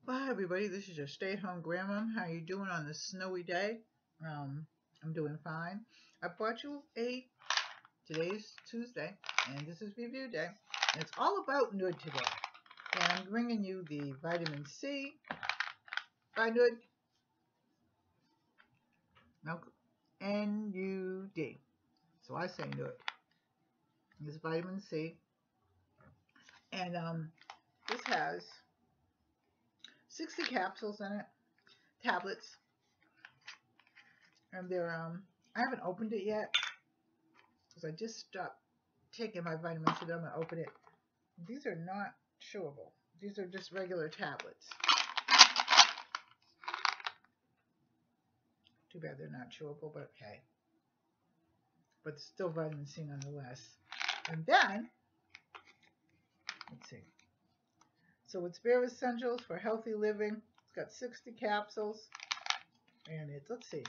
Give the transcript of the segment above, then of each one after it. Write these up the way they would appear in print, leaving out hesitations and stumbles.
Well, hi everybody, this is your stay-at-home grandma. How you doing on this snowy day? I'm doing fine. I brought you today's Tuesday, and this is review day. And it's all about NuD today. And I'm bringing you the vitamin C by NuD, NuD. So I say NuD. This vitamin C, and this has 60 capsules in it, tablets, and I haven't opened it yet because I just stopped taking my vitamin C. I'm gonna open it. These are not chewable. These are just regular tablets. Too bad they're not chewable, but okay. But still vitamin C nonetheless. And then, let's see. So it's Bare Essentials for Healthy Living. It's got 60 capsules. And let's see.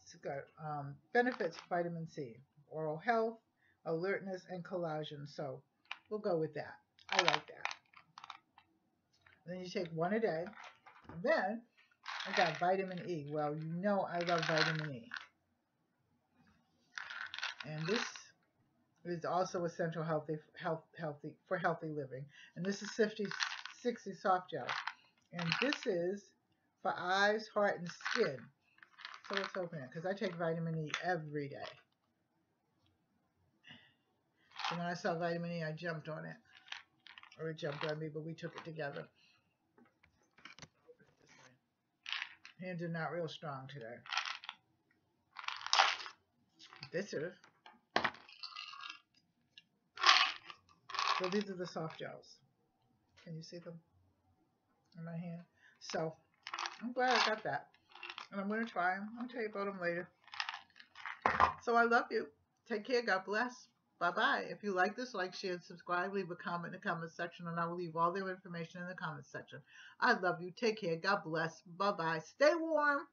It's got benefits vitamin C, oral health, alertness, and collagen. So we'll go with that. I like that. And then you take one a day. And then I got vitamin E. Well, you know I love vitamin E. And this is also essential for healthy living. And this is 60 soft gel. And this is for eyes, heart, and skin. So let's open it because I take vitamin E every day. And when I saw vitamin E, I jumped on it. Or it jumped on me, but we took it together. Hands are not real strong today. This is. So these are the soft gels. Can you see them in my hand? So I'm glad I got that. And I'm going to try them. I'll tell you about them later. So I love you. Take care. God bless. Bye-bye. If you like this, like, share, and subscribe. Leave a comment in the comment section, and I will leave all their information in the comment section. I love you. Take care. God bless. Bye-bye. Stay warm.